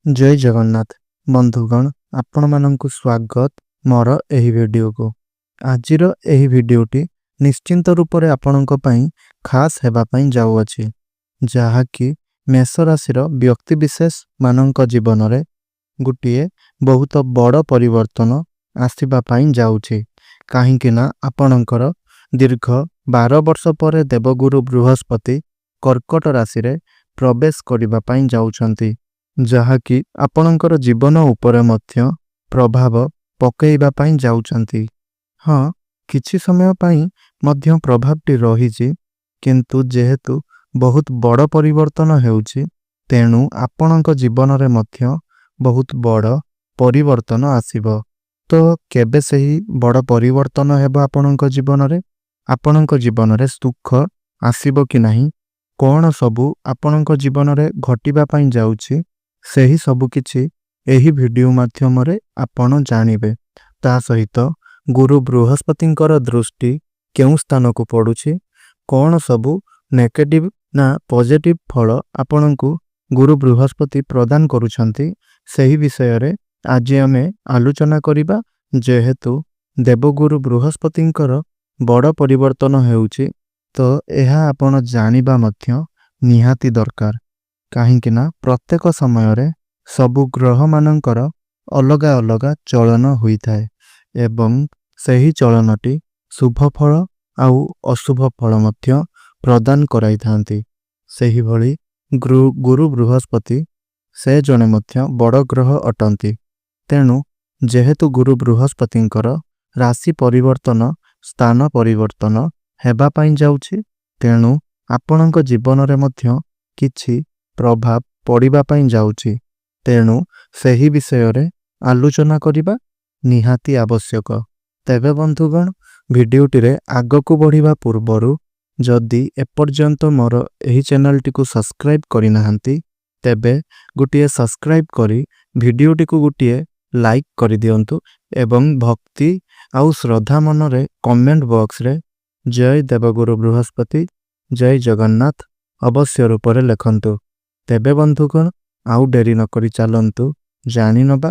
जय जगन्नाथ बंधुगण आपण मानंकु स्वागत मोर एही वीडियो को। आजिर एही वीडियोटी निश्चिंत रूप से आपणक पई खास हेबा पई जाउअछि, जहाँकि मेष राशिर व्यक्ति विशेष मानंक जीवन रे गुटिए बहुत बड़ परिवर्तन आसिबा पई जाउछि। काहेकि ना आपणकर दीर्घ 12 वर्ष पर देवगुरु बृहस्पति कर्कट राशि रे प्रवेश करिबा पई जाउछंती, जहाँकि आपणकर जीवन उपरे मध्य प्रभाव पकेइबा पई जाउछंती। हाँ, किछि समय पई मध्य प्रभावटी रहिछि, किंतु जेहेतु बहुत बड़ परिवर्तन हेउछि, तेणु आपणक जीवन रे मध्य बहुत बड़ परिवर्तन आसिबो। तो केबे सही बड़ परिवर्तन हेबो आपणक जीवन रे? आपणक जीवन रे सुख आसिबो कि नाही, कोन सबु आपणक जीवन रे घटिबा पई जाउछि, सेही सबु किछि एही वीडियो माध्यम रे आपण जानिबे। ता सहित गुरु बृहस्पतिंकर दृष्टि केउ स्थान को पडुछि, कोन सबु नेगेटिव ना पॉजिटिव फल आपणकु गुरु बृहस्पति प्रदान करूछंती, सेही विषय रे आज आमे आलोचना करिबा। जेहेतु देवगुरु बृहस्पतिंकर बड़ परिवर्तन हेउछि, तो एहा आपण जानिबा मध्य निहाती दरकार। काहेकि ना प्रत्येक समय रे सबु ग्रह मानंकर अलगा अलगा चलन हुई थाए एवं सही चलनटी शुभ फल आउ अशुभ फल मध्य प्रदान कराई थांती। सही भली गुरु बृहस्पति से जने मध्य बड़ ग्रह अटंती। तेणु जेहेतु गुरु बृहस्पतिंकर राशि परिवर्तन स्थान परिवर्तन हेबा पाई जाउछि, तेणु आपणक जीवन रे मध्य किछि प्रभाव पड़िबा पाई जाउछि। तेणु सही विषय रे आलोचना करिबा निहाती आवश्यक। तेबे बंधुगण, वीडियोटी रे आगकु बढ़िबा पूर्वरु जदि एपर्यंत मोर एही चैनल टी को सब्सक्राइब करि नाहंती, तेबे गुटिए सब्सक्राइब करी वीडियोटी को गुटिए लाइक करि दियंतु एवं भक्ति आउ श्रद्धा मन रे कमेंट बॉक्स रे जय देवगुरु बृहस्पति जय जगन्नाथ अवश्य रूप रे लिखंतु। तेबे बंधुगण, आउ डेरी न करी चालंतु जानि नबा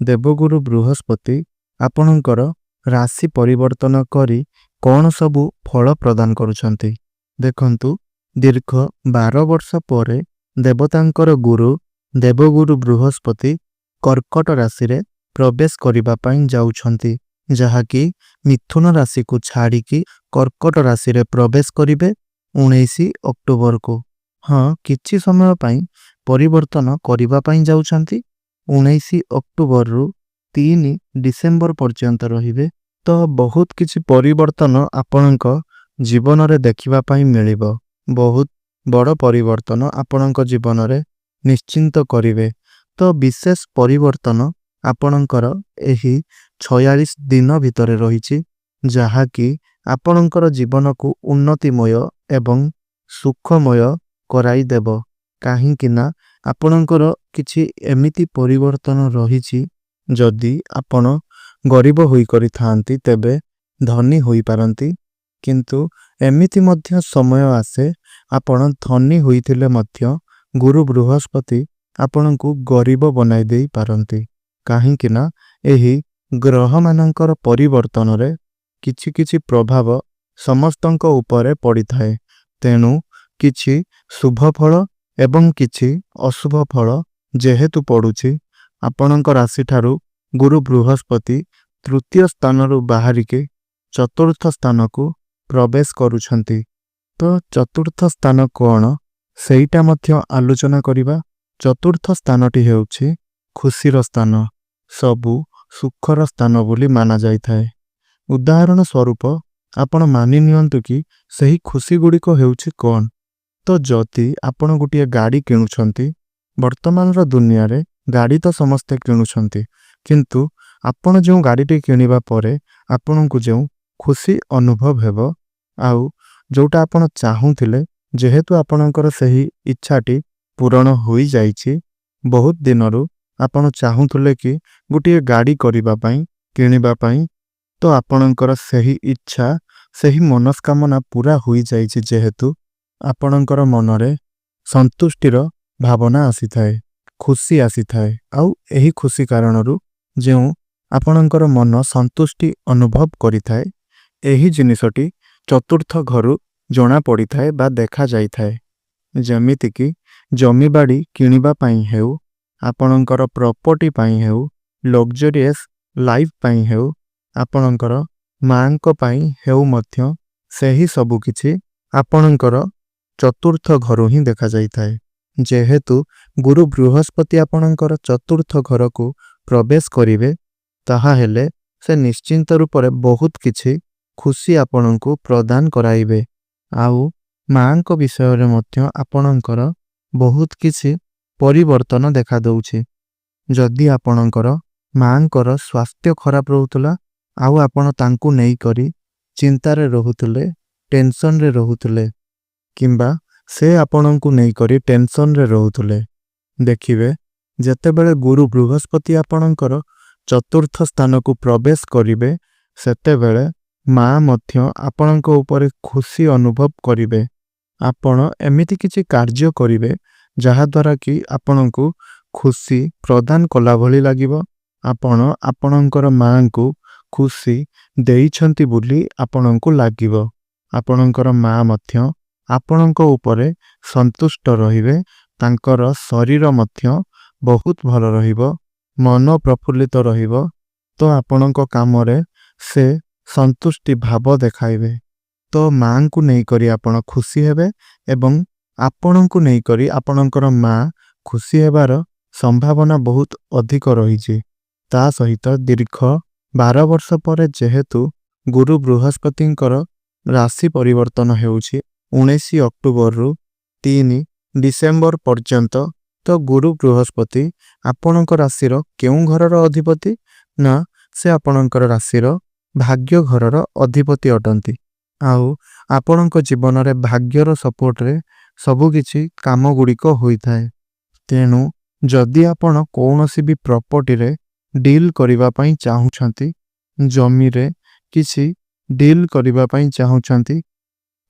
देवगुरु बृहस्पति आपणकर राशि परिवर्तन करी कौन सबु फल प्रदान करुछंती। देखंतु, दीर्घ 12 वर्ष परे देवतांकर गुरु देवगुरु बृहस्पति कर्कट राशि रे प्रवेश करिबा पई जाउछंती, जहाँकि मिथुन राशि को छाड़ी की कर्कट राशि रे प्रवेश करिबे 19 अक्टोबर को। हाँ, किछि समय पई परिवर्तन करिबा पई जाउछंती। 19 अक्टोबर रु 3 डिसेंबर पर्यंत रहिबे। तो बहुत किछि परिवर्तन आपणक जीवन रे देखिबा पई मिलिबो। बहुत बड़ परिवर्तन आपणक जीवन रे निश्चिंत करिवे। तो विशेष परिवर्तन आपणकर एही 46 दिन भितरे रहिछि, जहाँकि आपणकर जीवन को उन्नतिमय एवं सुखमय कराई देबो। काहेकि ना आपणकर किछि एमिति परिवर्तन रहिछि, जदि आपण गरीब होई करि थांती तेबे धनी होई पारंती, किंतु एमिति मध्य समय आसे आपण धनी होइथिले मध्य गुरु बृहस्पति आपणकु गरीब बनाई देई पारंती। काहेकि ना एही ग्रह मानंकर परिवर्तन रे किछि किछि प्रभाव समस्तंक उपरे पड़ी थाए। तेणु किछि शुभ फल एवं किछि अशुभ फल जेहेतु पड़ुछि, आपणक राशि ठारू गुरु बृहस्पति तृतीय स्थान रु बाहरिके चतुर्थ स्थान को प्रवेश करुछंती। तो चतुर्थ स्थान कोण सेईटा मध्य आलोचना करिबा। चतुर्थ स्थानटी हेउछि खुशीर स्थान, सबु सुखर स्थान बोली माना जाई थाए। उदाहरण स्वरूप आपण मानि नियंतु कि सही खुशी गुड़िक हेउछि कोन। तो जदि आपण गुटिए गाड़ी किणुछंती, वर्तमान दुनिया रे गाड़ी तो समस्ते किणुछंती, किंतु आपण जो गाड़ीटी किनिबा परे आपणकु जो खुशी अनुभव हेबो, आउ जोटा आपण चाहुथिले, जेहेतु आपणकर सही इच्छाटी पूरण होई जाइछि, बहुत दिनरु आपण चाहुथिले कि गुटिए गाड़ी करिबा पई किनिबा पई, तो आपणकर सही इच्छा सही मनस्कामना पूरा होई जाइछि, जेहेतु आपणकर मनरे संतुष्टिर भावना आसी थाए। ଖୁସି ଆସିଥାଏ ଆଉ ଏହି ଖୁସି କାରଣରୁ ଯେଉଁ ଆପଣଙ୍କର ମନ ସନ୍ତୁଷ୍ଟି ଅନୁଭବ କରିଥାଏ ଏହି ଜିନିଷଟି ଚତୁର୍ଥ ଘରୁ ଜଣା ପଡ଼ିଥାଏ ବା ଦେଖାଯାଇଥାଏ। ଯେମିତିକି ଜମିବାଡ଼ି କିଣିବା ପାଇଁ ହେଉ, ଆପଣଙ୍କର ପ୍ରପର୍ଟି ପାଇଁ ହେଉ, ଲକ୍ଜରିୟସ୍ ଲାଇଫ୍ ପାଇଁ ହେଉ, ଆପଣଙ୍କର ମାଙ୍କ ପାଇଁ ହେଉ ମଧ୍ୟ ସେହି ସବୁ କିଛି ଆପଣଙ୍କର ଚତୁର୍ଥ ଘରୁ ହିଁ ଦେଖାଯାଇଥାଏ। ଯେହେତୁ ଗୁରୁ ବୃହସ୍ପତି ଆପଣଙ୍କର ଚତୁର୍ଥ ଘରକୁ ପ୍ରବେଶ କରିବେ, ତାହା ହେଲେ ସେ ନିଶ୍ଚିନ୍ତ ରୂପରେ ବହୁତ କିଛି ଖୁସି ଆପଣଙ୍କୁ ପ୍ରଦାନ କରାଇବେ। ଆଉ ମାଙ୍କ ବିଷୟରେ ମଧ୍ୟ ଆପଣଙ୍କର ବହୁତ କିଛି ପରିବର୍ତ୍ତନ ଦେଖାଦେଉଛି। ଯଦି ଆପଣଙ୍କର ମାଙ୍କର ସ୍ୱାସ୍ଥ୍ୟ ଖରାପ ରହୁଥିଲା ଆଉ ଆପଣ ତାଙ୍କୁ ନେଇକରି ଚିନ୍ତାରେ ରହୁଥିଲେ, ଟେନସନରେ ରହୁଥିଲେ, କିମ୍ବା ସେ ଆପଣଙ୍କୁ ନେଇକରି ଟେନସନରେ ରହୁଥିଲେ, ଦେଖିବେ ଯେତେବେଳେ ଗୁରୁ ବୃହସ୍ପତି ଆପଣଙ୍କର ଚତୁର୍ଥ ସ୍ଥାନକୁ ପ୍ରବେଶ କରିବେ ସେତେବେଳେ ମା ମଧ୍ୟ ଆପଣଙ୍କ ଉପରେ ଖୁସି ଅନୁଭବ କରିବେ। ଆପଣ ଏମିତି କିଛି କାର୍ଯ୍ୟ କରିବେ ଯାହାଦ୍ୱାରା କି ଆପଣଙ୍କୁ ଖୁସି ପ୍ରଦାନ କଲା ଭଳି ଲାଗିବ। ଆପଣ ଆପଣଙ୍କର ମାଙ୍କୁ ଖୁସି ଦେଇଛନ୍ତି ବୋଲି ଆପଣଙ୍କୁ ଲାଗିବ। ଆପଣଙ୍କର ମା ମଧ୍ୟ ଆପଣଙ୍କ ଉପରେ ସନ୍ତୁଷ୍ଟ ରହିବେ। ତାଙ୍କର ଶରୀର ମଧ୍ୟ ବହୁତ ଭଲ ରହିବ, ମନ ପ୍ରଫୁଲ୍ଲିତ ରହିବ। ତ ଆପଣଙ୍କ କାମରେ ସେ ସନ୍ତୁଷ୍ଟି ଭାବ ଦେଖାଇବେ। ତ ମାଙ୍କୁ ନେଇକରି ଆପଣ ଖୁସି ହେବେ ଏବଂ ଆପଣଙ୍କୁ ନେଇକରି ଆପଣଙ୍କର ମା ଖୁସି ହେବାର ସମ୍ଭାବନା ବହୁତ ଅଧିକ ରହିଛି। ତା ସହିତ ଦୀର୍ଘ 12 ବର୍ଷ ପରେ ଯେହେତୁ ଗୁରୁ ବୃହସ୍ପତିଙ୍କର ରାଶି ପରିବର୍ତ୍ତନ ହେଉଛି 19 ଅକ୍ଟୋବରରୁ 3 ଡିସେମ୍ବର ପର୍ଯ୍ୟନ୍ତ, ତ ଗୁରୁ ବୃହସ୍ପତି ଆପଣଙ୍କ ରାଶିର କେଉଁ ଘରର ଅଧିପତି? ନା, ସେ ଆପଣଙ୍କର ରାଶିର ଭାଗ୍ୟ ଘରର ଅଧିପତି ଅଟନ୍ତି। ଆଉ ଆପଣଙ୍କ ଜୀବନରେ ଭାଗ୍ୟର ସପୋର୍ଟରେ ସବୁକିଛି କାମ ଗୁଡ଼ିକ ହୋଇଥାଏ। ତେଣୁ ଯଦି ଆପଣ କୌଣସି ବି ପ୍ରପର୍ଟିରେ ଡିଲ୍ କରିବା ପାଇଁ ଚାହୁଁଛନ୍ତି, ଜମିରେ କିଛି ଡିଲ୍ କରିବା ପାଇଁ ଚାହୁଁଛନ୍ତି,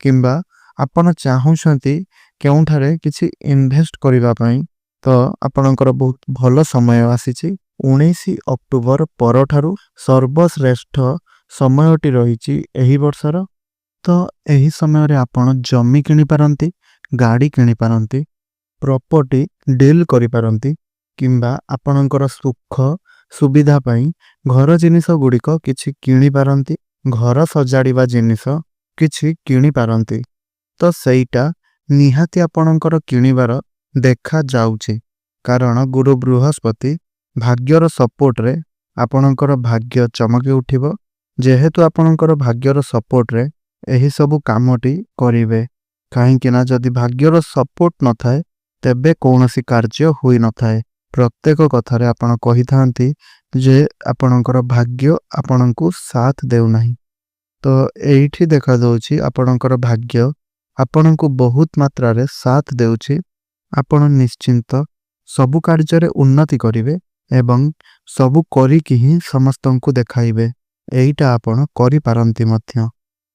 କିମ୍ବା ଆପଣ ଚାହୁଁଛନ୍ତି କେଉଁଠାରେ କିଛି ଇନଭେଷ୍ଟ କରିବା ପାଇଁ, ତ ଆପଣଙ୍କର ବହୁତ ଭଲ ସମୟ ଆସିଛି। 19 ଅକ୍ଟୋବର ପରଠାରୁ ସର୍ବଶ୍ରେଷ୍ଠ ସମୟଟି ରହିଛି ଏହି ବର୍ଷର। ତ ଏହି ସମୟରେ ଆପଣ ଜମି କିଣିପାରନ୍ତି, ଗାଡ଼ି କିଣିପାରନ୍ତି, ପ୍ରପର୍ଟି ଡିଲ୍ କରିପାରନ୍ତି, କିମ୍ବା ଆପଣଙ୍କର ସୁଖ ସୁବିଧା ପାଇଁ ଘର ଜିନିଷ ଗୁଡ଼ିକ କିଛି କିଣିପାରନ୍ତି, ଘର ସଜାଡ଼ିବା ଜିନିଷ କିଛି କିଣିପାରନ୍ତି। ତ ସେଇଟା ନିହାତି ଆପଣଙ୍କର କିଣିବାର ଦେଖାଯାଉଛି, କାରଣ ଗୁରୁ ବୃହସ୍ପତି ଭାଗ୍ୟର ସପୋର୍ଟରେ ଆପଣଙ୍କର ଭାଗ୍ୟ ଚମକି ଉଠିବ। ଯେହେତୁ ଆପଣଙ୍କର ଭାଗ୍ୟର ସପୋର୍ଟରେ ଏହିସବୁ କାମଟି କରିବେ, କାହିଁକି ନା ଯଦି ଭାଗ୍ୟର ସପୋର୍ଟ ନଥାଏ ତେବେ କୌଣସି କାର୍ଯ୍ୟ ହୋଇନଥାଏ। ପ୍ରତ୍ୟେକ କଥାରେ ଆପଣ କହିଥାନ୍ତି ଯେ ଆପଣଙ୍କର ଭାଗ୍ୟ ଆପଣଙ୍କୁ ସାଥ ଦେଉନାହିଁ। ତ ଏଇଠି ଦେଖାଯାଉଛି ଆପଣଙ୍କର ଭାଗ୍ୟ ଆପଣଙ୍କୁ ବହୁତ ମାତ୍ରାରେ ସାଥ ଦେଉଛି। ଆପଣ ନିଶ୍ଚିନ୍ତ ସବୁ କାର୍ଯ୍ୟରେ ଉନ୍ନତି କରିବେ ଏବଂ ସବୁ କରିକି ହିଁ ସମସ୍ତଙ୍କୁ ଦେଖାଇବେ। ଏଇଟା ଆପଣ କରିପାରନ୍ତି ମଧ୍ୟ।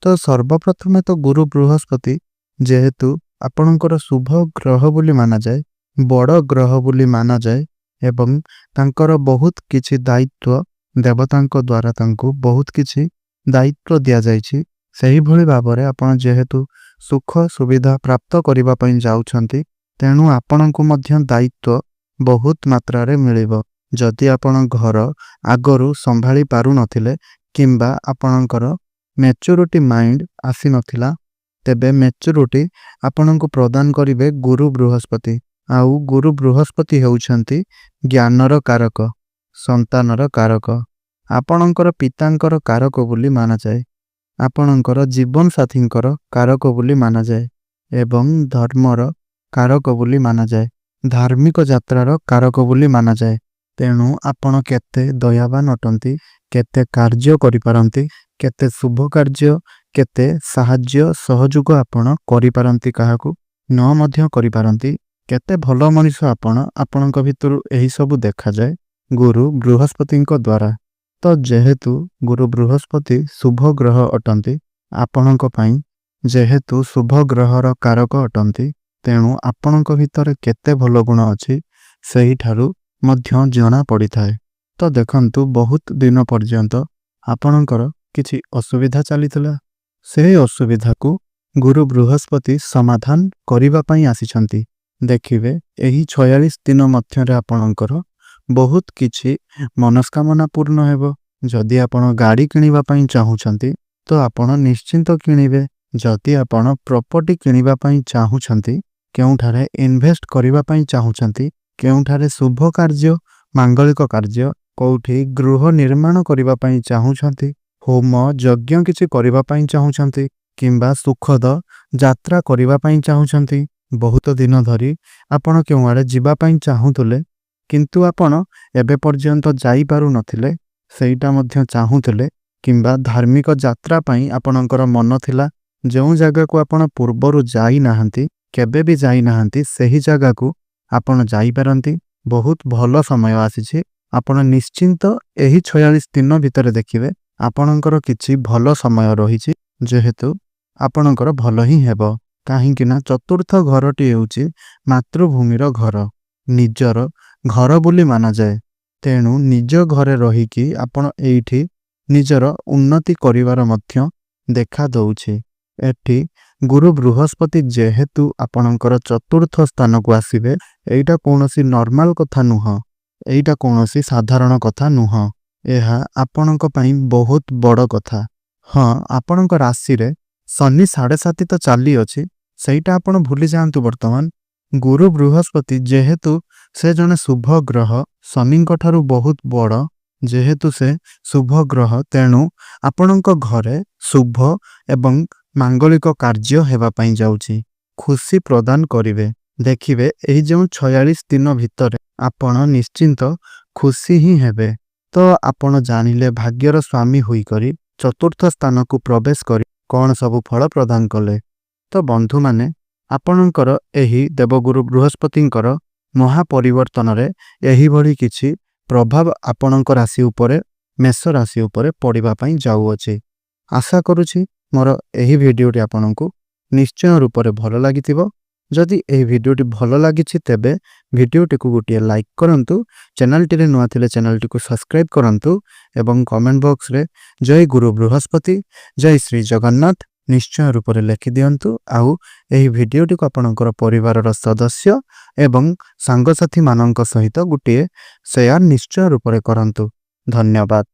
ତ ସର୍ବପ୍ରଥମେ ତ ଗୁରୁ ବୃହସ୍ପତି ଯେହେତୁ ଆପଣଙ୍କର ଶୁଭ ଗ୍ରହ ବୋଲି ମାନାଯାଏ, ବଡ଼ ଗ୍ରହ ବୋଲି ମାନାଯାଏ ଏବଂ ତାଙ୍କର ବହୁତ କିଛି ଦାୟିତ୍ୱ ଦେବତାଙ୍କ ଦ୍ୱାରା ତାଙ୍କୁ ବହୁତ କିଛି ଦାୟିତ୍ୱ ଦିଆଯାଇଛି। ସେହିଭଳି ଭାବରେ ଆପଣ ଯେହେତୁ ସୁଖ ସୁବିଧା ପ୍ରାପ୍ତ କରିବା ପାଇଁ ଯାଉଛନ୍ତି, ତେଣୁ ଆପଣଙ୍କୁ ମଧ୍ୟ ଦାୟିତ୍ୱ ବହୁତ ମାତ୍ରାରେ ମିଳିବ। ଯଦି ଆପଣ ଘର ଆଗରୁ ସମ୍ଭାଳି ପାରୁନଥିଲେ କିମ୍ବା ଆପଣଙ୍କର ମ୍ୟାଚୁରିଟି ମାଇଣ୍ଡ ଆସିନଥିଲା, ତେବେ ମ୍ୟାଚୁରିଟି ଆପଣଙ୍କୁ ପ୍ରଦାନ କରିବେ ଗୁରୁ ବୃହସ୍ପତି। ଆଉ ଗୁରୁ ବୃହସ୍ପତି ହେଉଛନ୍ତି ଜ୍ଞାନର କାରକ, ସନ୍ତାନର କାରକ, ଆପଣଙ୍କର ପିତାଙ୍କର କାରକ ବୋଲି ମାନାଯାଏ, ଆପଣଙ୍କର ଜୀବନସାଥୀଙ୍କର କାରକ ବୋଲି ମାନାଯାଏ ଏବଂ ଧର୍ମର କାରକ ବୋଲି ମାନାଯାଏ, ଧାର୍ମିକ ଯାତ୍ରାର କାରକ ବୋଲି ମାନାଯାଏ। ତେଣୁ ଆପଣ କେତେ ଦୟାବାନ ଅଟନ୍ତି, କେତେ କାର୍ଯ୍ୟ କରିପାରନ୍ତି, କେତେ ଶୁଭ କାର୍ଯ୍ୟ, କେତେ ସାହାଯ୍ୟ ସହଯୋଗ ଆପଣ କରିପାରନ୍ତି, କାହାକୁ ନ ମଧ୍ୟ କରିପାରନ୍ତି, କେତେ ଭଲ ମଣିଷ ଆପଣ, ଆପଣଙ୍କ ଭିତରୁ ଏହିସବୁ ଦେଖାଯାଏ ଗୁରୁ ବୃହସ୍ପତିଙ୍କ ଦ୍ୱାରା। ତ ଯେହେତୁ ଗୁରୁ ବୃହସ୍ପତି ଶୁଭ ଗ୍ରହ ଅଟନ୍ତି ଆପଣଙ୍କ ପାଇଁ, ଯେହେତୁ ଶୁଭ ଗ୍ରହର କାରକ ଅଟନ୍ତି, ତେଣୁ ଆପଣଙ୍କ ଭିତରେ କେତେ ଭଲ ଗୁଣ ଅଛି ସେହିଠାରୁ ମଧ୍ୟ ଜଣା ପଡ଼ିଥାଏ। ତ ଦେଖନ୍ତୁ, ବହୁତ ଦିନ ପର୍ଯ୍ୟନ୍ତ ଆପଣଙ୍କର କିଛି ଅସୁବିଧା ଚାଲିଥିଲା। ସେହି ଅସୁବିଧାକୁ ଗୁରୁ ବୃହସ୍ପତି ସମାଧାନ କରିବା ପାଇଁ ଆସିଛନ୍ତି। ଦେଖିବେ, ଏହି 46 ଦିନ ମଧ୍ୟରେ ଆପଣଙ୍କର ବହୁତ କିଛି ମନସ୍କାମନା ପୂର୍ଣ୍ଣ ହେବ। ଯଦି ଆପଣ ଗାଡ଼ି କିଣିବା ପାଇଁ ଚାହୁଁଛନ୍ତି ତ ଆପଣ ନିଶ୍ଚିନ୍ତ କିଣିବେ। ଯଦି ଆପଣ ପ୍ରପର୍ଟି କିଣିବା ପାଇଁ ଚାହୁଁଛନ୍ତି, କେଉଁଠାରେ ଇନଭେଷ୍ଟ କରିବା ପାଇଁ ଚାହୁଁଛନ୍ତି, କେଉଁଠାରେ ଶୁଭ କାର୍ଯ୍ୟ, ମାଙ୍ଗଳିକ କାର୍ଯ୍ୟ, କେଉଁଠି ଗୃହ ନିର୍ମାଣ କରିବା ପାଇଁ ଚାହୁଁଛନ୍ତି, ହୋମ ଯଜ୍ଞ କିଛି କରିବା ପାଇଁ ଚାହୁଁଛନ୍ତି, କିମ୍ବା ସୁଖଦ ଯାତ୍ରା କରିବା ପାଇଁ ଚାହୁଁଛନ୍ତି, ବହୁତ ଦିନ ଧରି ଆପଣ କେଉଁଆଡ଼େ ଯିବା ପାଇଁ ଚାହୁଁଥିଲେ କିନ୍ତୁ ଆପଣ ଏବେ ପର୍ଯ୍ୟନ୍ତ ଯାଇପାରୁନଥିଲେ, ସେଇଟା ମଧ୍ୟ ଚାହୁଁଥିଲେ, କିମ୍ବା ଧାର୍ମିକ ଯାତ୍ରା ପାଇଁ ଆପଣଙ୍କର ମନ ଥିଲା, ଯେଉଁ ଜାଗାକୁ ଆପଣ ପୂର୍ବରୁ ଯାଇନାହାନ୍ତି, କେବେ ବି ଯାଇନାହାନ୍ତି, ସେହି ଜାଗାକୁ ଆପଣ ଯାଇପାରନ୍ତି। ବହୁତ ଭଲ ସମୟ ଆସିଛି। ଆପଣ ନିଶ୍ଚିନ୍ତ ଏହି 46 ଦିନ ଭିତରେ ଦେଖିବେ ଆପଣଙ୍କର କିଛି ଭଲ ସମୟ ରହିଛି, ଯେହେତୁ ଆପଣଙ୍କର ଭଲ ହିଁ ହେବ। କାହିଁକି ନା ଚତୁର୍ଥ ଘରଟି ହେଉଛି ମାତୃଭୂମିର ଘର, ନିଜର ଘର ବୋଲି ମାନାଯାଏ। ତେଣୁ ନିଜ ଘରେ ରହିକି ଆପଣ ଏଇଠି ନିଜର ଉନ୍ନତି କରିବାର ମଧ୍ୟ ଦେଖା ଦଉଛି। ଏଠି ଗୁରୁ ବୃହସ୍ପତି ଯେହେତୁ ଆପଣଙ୍କର ଚତୁର୍ଥ ସ୍ଥାନକୁ ଆସିବେ, ଏଇଟା କୌଣସି ନର୍ମାଲ କଥା ନୁହଁ, ଏଇଟା କୌଣସି ସାଧାରଣ କଥା ନୁହଁ। ଏହା ଆପଣଙ୍କ ପାଇଁ ବହୁତ ବଡ଼ କଥା। ହଁ, ଆପଣଙ୍କ ରାଶିରେ ଶନି 7.5 ତ ଚାଲିଅଛି, ସେଇଟା ଆପଣ ଭୁଲି ଯାଆନ୍ତୁ। ବର୍ତ୍ତମାନ ଗୁରୁ ବୃହସ୍ପତି ଯେହେତୁ ସେ ଜଣେ ଶୁଭ ଗ୍ରହ, ଶନିଙ୍କ ଠାରୁ ବହୁତ ବଡ଼, ଯେହେତୁ ସେ ଶୁଭ ଗ୍ରହ, ତେଣୁ ଆପଣଙ୍କ ଘରେ ଶୁଭ ଏବଂ ମାଙ୍ଗଳିକ କାର୍ଯ୍ୟ ହେବା ପାଇଁ ଯାଉଛି। ଖୁସି ପ୍ରଦାନ କରିବେ। ଦେଖିବେ, ଏହି ଯେଉଁ 46 ଦିନ ଭିତରେ ଆପଣ ନିଶ୍ଚିନ୍ତ ଖୁସି ହିଁ ହେବେ। ତ ଆପଣ ଜାଣିଲେ ଭାଗ୍ୟର ସ୍ୱାମୀ ହୋଇକରି ଚତୁର୍ଥ ସ୍ଥାନକୁ ପ୍ରବେଶ କରି କ'ଣ ସବୁ ଫଳ ପ୍ରଦାନ କଲେ। ତ ବନ୍ଧୁମାନେ, ଆପଣଙ୍କର ଏହି ଦେବଗୁରୁ ବୃହସ୍ପତିଙ୍କର ମହାପରିବର୍ତ୍ତନରେ ଏହିଭଳି କିଛି ପ୍ରଭାବ ଆପଣଙ୍କ ରାଶି ଉପରେ, ମେଷ ରାଶି ଉପରେ ପଡ଼ିବା ପାଇଁ ଯାଉଅଛି। ଆଶା କରୁଛି ମୋର ଏହି ଭିଡ଼ିଓଟି ଆପଣଙ୍କୁ ନିଶ୍ଚୟ ରୂପରେ ଭଲ ଲାଗିଥିବ। ଯଦି ଏହି ଭିଡ଼ିଓଟି ଭଲ ଲାଗିଛି ତେବେ ଭିଡ଼ିଓଟିକୁ ଗୋଟିଏ ଲାଇକ୍ କରନ୍ତୁ। ଚ୍ୟାନେଲଟିରେ ନୂଆ ଥିଲେ ଚ୍ୟାନେଲଟିକୁ ସବସ୍କ୍ରାଇବ୍ କରନ୍ତୁ ଏବଂ କମେଣ୍ଟ ବକ୍ସରେ ଜୟ ଗୁରୁ ବୃହସ୍ପତି, ଜୟ ଶ୍ରୀ ଜଗନ୍ନାଥ ନିଶ୍ଚୟ ରୂପରେ ଲେଖିଦିଅନ୍ତୁ। ଆଉ ଏହି ଭିଡ଼ିଓଟିକୁ ଆପଣଙ୍କର ପରିବାରର ସଦସ୍ୟ ଏବଂ ସାଙ୍ଗସାଥିମାନଙ୍କ ସହିତ ଗୋଟିଏ ସେୟାର ନିଶ୍ଚୟ ରୂପରେ କରନ୍ତୁ। ଧନ୍ୟବାଦ।